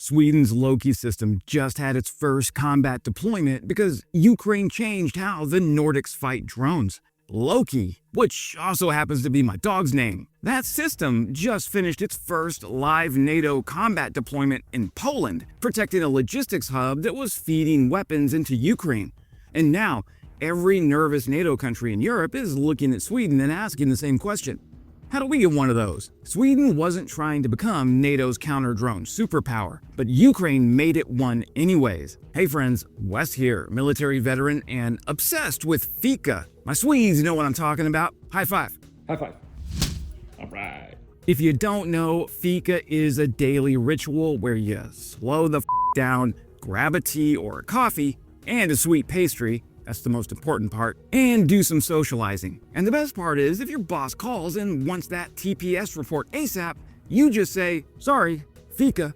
Sweden's Loki system just had its first combat deployment because Ukraine changed how the Nordics fight drones. Loki, which also happens to be my dog's name. That system just finished its first live NATO combat deployment in Poland, protecting a logistics hub that was feeding weapons into Ukraine. And now, every nervous NATO country in Europe is looking at Sweden and asking the same question. How do we get one of those? Sweden wasn't trying to become NATO's counter-drone superpower, but Ukraine made it one anyways. Hey friends, Wes here, military veteran and obsessed with Fika. My Swedes know what I'm talking about. High five. High five. All right. If you don't know, Fika is a daily ritual where you slow the down, grab a tea or a coffee, and a sweet pastry. That's the most important part. And do some socializing. And the best part is, if your boss calls and wants that TPS report ASAP, you just say, sorry, Fika.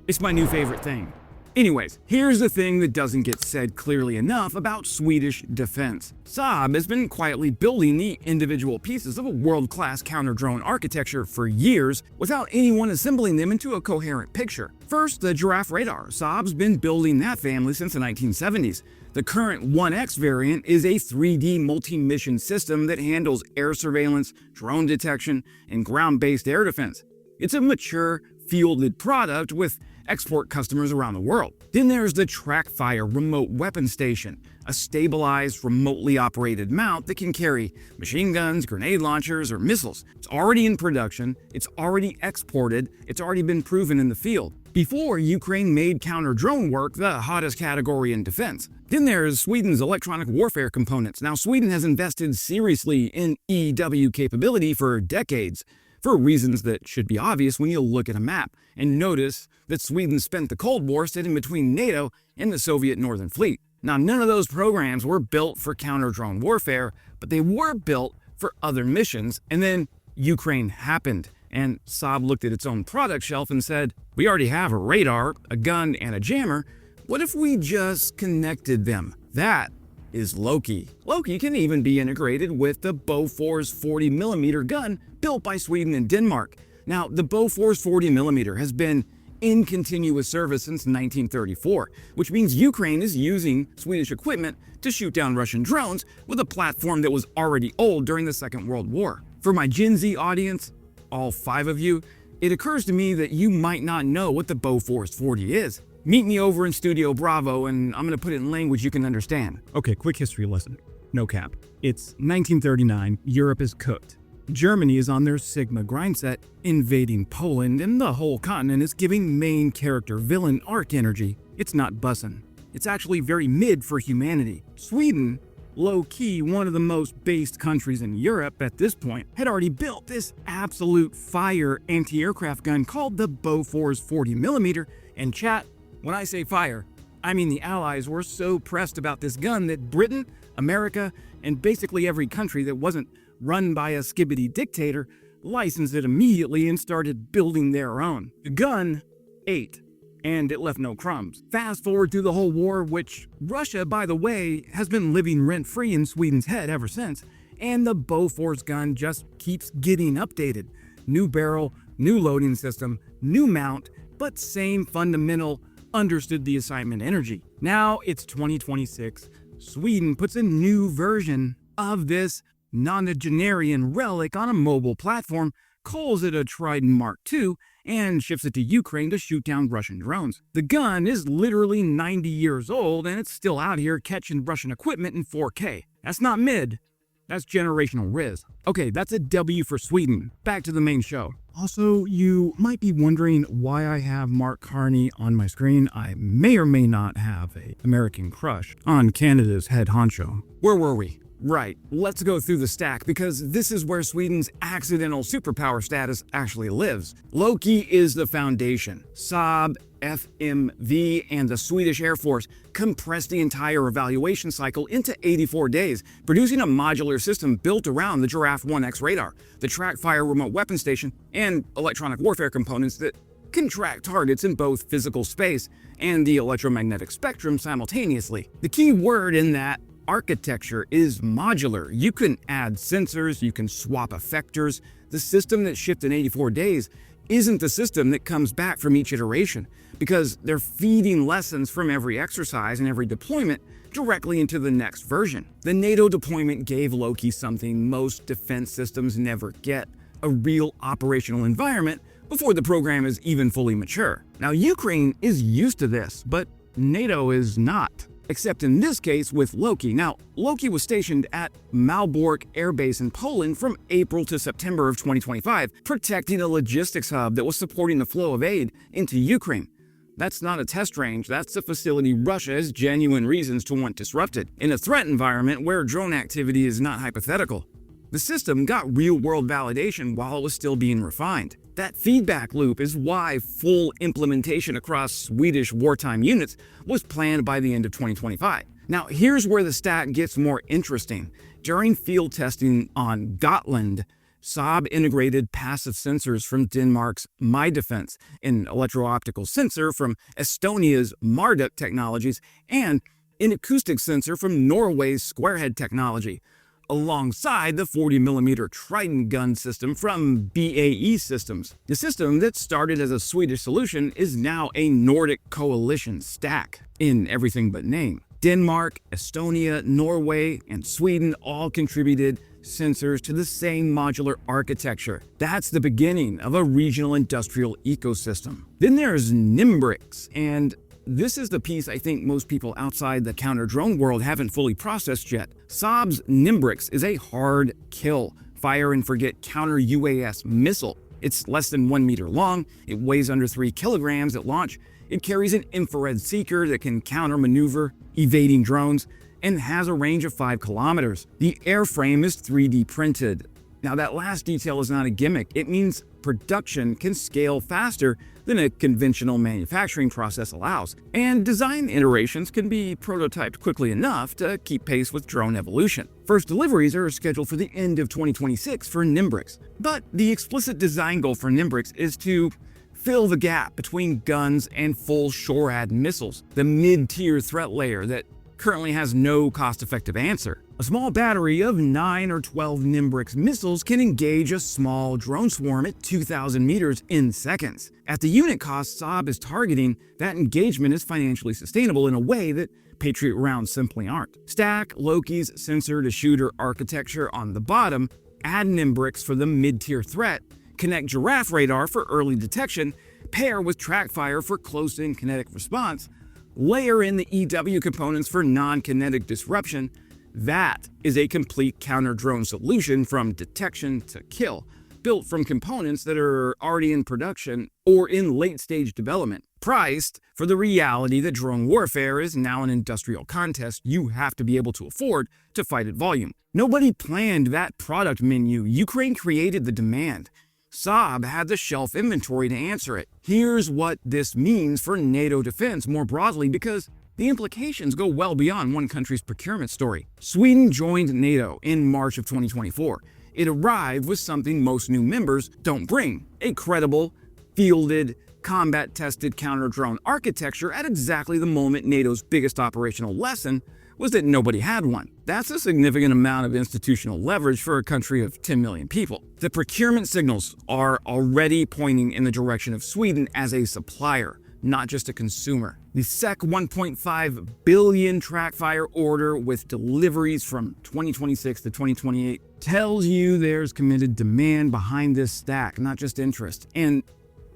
It's my new favorite thing. Anyways, here's the thing that doesn't get said clearly enough about Swedish defense. Saab has been quietly building the individual pieces of a world-class counter-drone architecture for years without anyone assembling them into a coherent picture. First, the Giraffe radar. Saab's been building that family since the 1970s. The current 1X variant is a 3D multi-mission system that handles air surveillance, drone detection, and ground-based air defense. It's a mature, fielded product with export customers around the world. Then there's the Trackfire remote weapon station, a stabilized, remotely operated mount that can carry machine guns, grenade launchers, or missiles. It's already in production, it's already exported, it's already been proven in the field. Before, Ukraine made counter-drone work the hottest category in defense. Then there's Sweden's electronic warfare components. Now, Sweden has invested seriously in EW capability for decades, for reasons that should be obvious when you look at a map and notice that Sweden spent the Cold War sitting between NATO and the Soviet Northern Fleet. Now, none of those programs were built for counter-drone warfare, but they were built for other missions, and then Ukraine happened, and Saab looked at its own product shelf and said, we already have a radar, a gun, and a jammer. What if we just connected them? That is Loki. Loki can even be integrated with the Bofors 40mm gun built by Sweden and Denmark. Now, the Bofors 40mm has been in continuous service since 1934, which means Ukraine is using Swedish equipment to shoot down Russian drones with a platform that was already old during the Second World War. For my Gen Z audience, all 5 of you, it occurs to me that you might not know what the Bofors 40 is. Meet me over in Studio Bravo and I'm gonna put it in language you can understand. Okay, quick history lesson. No cap. It's 1939, Europe is cooked. Germany is on their Sigma grind set, invading Poland, and the whole continent is giving main character villain arc energy. It's not bussin'. It's actually very mid for humanity. Sweden, low-key one of the most based countries in Europe at this point, had already built this absolute fire anti-aircraft gun called the Bofors 40mm, and chat, when I say fire, I mean the Allies were so pressed about this gun that Britain, America, and basically every country that wasn't run by a skibbity dictator licensed it immediately and started building their own. The gun ate, and it left no crumbs. Fast forward through the whole war, which Russia, by the way, has been living rent-free in Sweden's head ever since, and the Bofors gun just keeps getting updated. New barrel, new loading system, new mount, but same fundamental understood the assignment energy. Now it's 2026. Sweden puts a new version of this nonagenarian relic on a mobile platform, calls it a Trident Mark II, and ships it to Ukraine to shoot down Russian drones. The gun is literally 90 years old and it's still out here catching Russian equipment in 4K. That's not mid, that's generational riz. Okay, that's a W for Sweden. Back to the main show. Also, you might be wondering why I have Mark Carney on my screen. I may or may not have an American crush on Canada's head honcho. Where were we? Right, let's go through the stack because this is where Sweden's accidental superpower status actually lives. Loki is the foundation. Saab, FMV, and the Swedish Air Force compressed the entire evaluation cycle into 84 days, producing a modular system built around the Giraffe 1X radar, the Trackfire remote weapon station, and electronic warfare components that can track targets in both physical space and the electromagnetic spectrum simultaneously. The key word in that architecture is modular. You can add sensors, you can swap effectors. The system that shipped in 84 days isn't the system that comes back from each iteration, because they're feeding lessons from every exercise and every deployment directly into the next version. The NATO deployment gave Loki something most defense systems never get: a real operational environment before the program is even fully mature. Now, Ukraine is used to this, but NATO is not. Except in this case with Loki. Now, Loki was stationed at Malbork Air Base in Poland from April to September of 2025, protecting a logistics hub that was supporting the flow of aid into Ukraine. That's not a test range, that's a facility Russia has genuine reasons to want disrupted, in a threat environment where drone activity is not hypothetical. The system got real-world validation while it was still being refined. That feedback loop is why full implementation across Swedish wartime units was planned by the end of 2025. Now, here's where the stack gets more interesting. During field testing on Gotland, Saab integrated passive sensors from Denmark's MyDefense, an electro-optical sensor from Estonia's Marduk Technologies, and an acoustic sensor from Norway's Squarehead Technology, alongside the 40mm Triton gun system from BAE Systems. The system that started as a Swedish solution is now a Nordic coalition stack, in everything but name. Denmark, Estonia, Norway, and Sweden all contributed sensors to the same modular architecture. That's the beginning of a regional industrial ecosystem. Then there's Nimrix, and this is the piece I think most people outside the counter-drone world haven't fully processed yet. Saab's Nimrix is a hard kill, fire-and-forget counter-UAS missile. It's less than 1 meter long, it weighs under 3 kilograms at launch, it carries an infrared seeker that can counter-maneuver evading drones, and has a range of 5 kilometers. The airframe is 3D printed. Now, that last detail is not a gimmick. It means production can scale faster than a conventional manufacturing process allows, and design iterations can be prototyped quickly enough to keep pace with drone evolution. First deliveries are scheduled for the end of 2026 for Nimrix, but the explicit design goal for Nimrix is to fill the gap between guns and full SHORAD missiles, the mid-tier threat layer that currently has no cost-effective answer. A small battery of 9 or 12 Nimrix missiles can engage a small drone swarm at 2,000 meters in seconds. At the unit cost Saab is targeting, that engagement is financially sustainable in a way that Patriot rounds simply aren't. Stack Loki's sensor-to-shooter architecture on the bottom, add Nimrix for the mid-tier threat, connect Giraffe radar for early detection, pair with Trackfire for close-in kinetic response, layer in the EW components for non-kinetic disruption. That is a complete counter-drone solution from detection to kill, built from components that are already in production or in late-stage development, priced for the reality that drone warfare is now an industrial contest you have to be able to afford to fight at volume. Nobody planned that product menu. Ukraine created the demand. Saab had the shelf inventory to answer it. Here's what this means for NATO defense more broadly, because the implications go well beyond one country's procurement story. Sweden joined NATO in March of 2024. It arrived with something most new members don't bring: a credible, fielded, combat-tested counter-drone architecture at exactly the moment NATO's biggest operational lesson was that nobody had one. That's a significant amount of institutional leverage for a country of 10 million people. The procurement signals are already pointing in the direction of Sweden as a supplier, not just a consumer. The 1.5 billion Trackfire order with deliveries from 2026 to 2028 tells you there's committed demand behind this stack, not just interest. And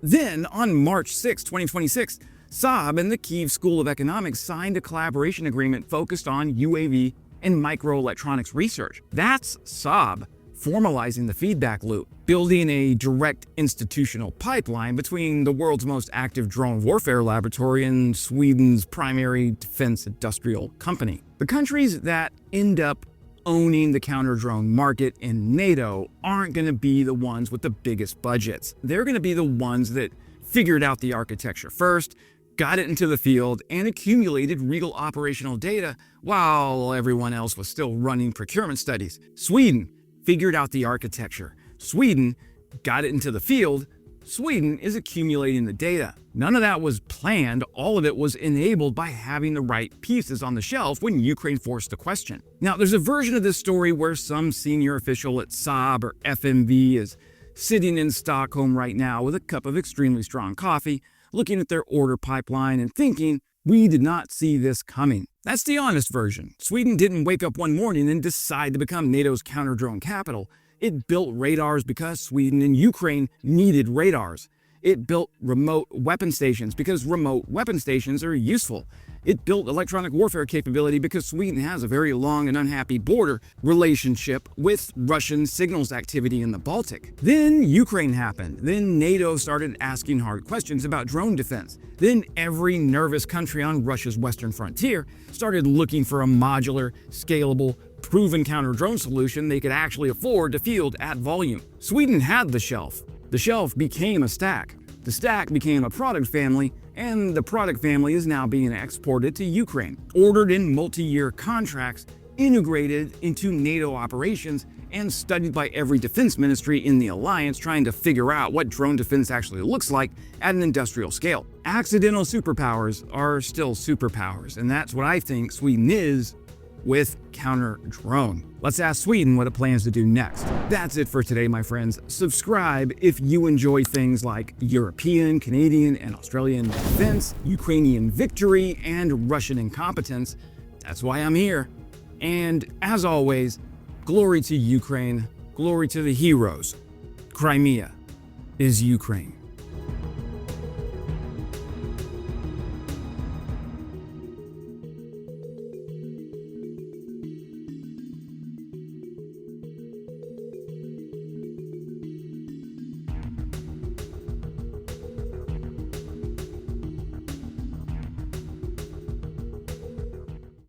then on March 6, 2026, Saab and the Kyiv School of Economics signed a collaboration agreement focused on UAV and microelectronics research. That's Saab formalizing the feedback loop, building a direct institutional pipeline between the world's most active drone warfare laboratory and Sweden's primary defense industrial company. The countries that end up owning the counter-drone market in NATO aren't going to be the ones with the biggest budgets. They're going to be the ones that figured out the architecture first, got it into the field, and accumulated real operational data while everyone else was still running procurement studies. Sweden figured out the architecture. Sweden got it into the field. Sweden is accumulating the data. None of that was planned. All of it was enabled by having the right pieces on the shelf when Ukraine forced the question. Now, there's a version of this story where some senior official at Saab or FMV is sitting in Stockholm right now with a cup of extremely strong coffee, looking at their order pipeline and thinking, we did not see this coming. That's the honest version. Sweden didn't wake up one morning and decide to become NATO's counter-drone capital. It built radars because Sweden and Ukraine needed radars. It built remote weapon stations because remote weapon stations are useful. It built electronic warfare capability because Sweden has a very long and unhappy border relationship with Russian signals activity in the Baltic. Then Ukraine happened. Then NATO started asking hard questions about drone defense. Then every nervous country on Russia's western frontier started looking for a modular, scalable, proven counter-drone solution they could actually afford to field at volume. Sweden had the shelf. The shelf became a stack. The stack became a product family, and the product family is now being exported to Ukraine, ordered in multi-year contracts, integrated into NATO operations, and studied by every defense ministry in the alliance trying to figure out what drone defense actually looks like at an industrial scale. Accidental superpowers are still superpowers, and that's what I think Sweden is with counter-drone. Let's ask Sweden what it plans to do next. That's it for today, my friends. Subscribe if you enjoy things like European, Canadian, and Australian defense, Ukrainian victory, and Russian incompetence. That's why I'm here. And as always, glory to Ukraine, glory to the heroes. Crimea is Ukraine.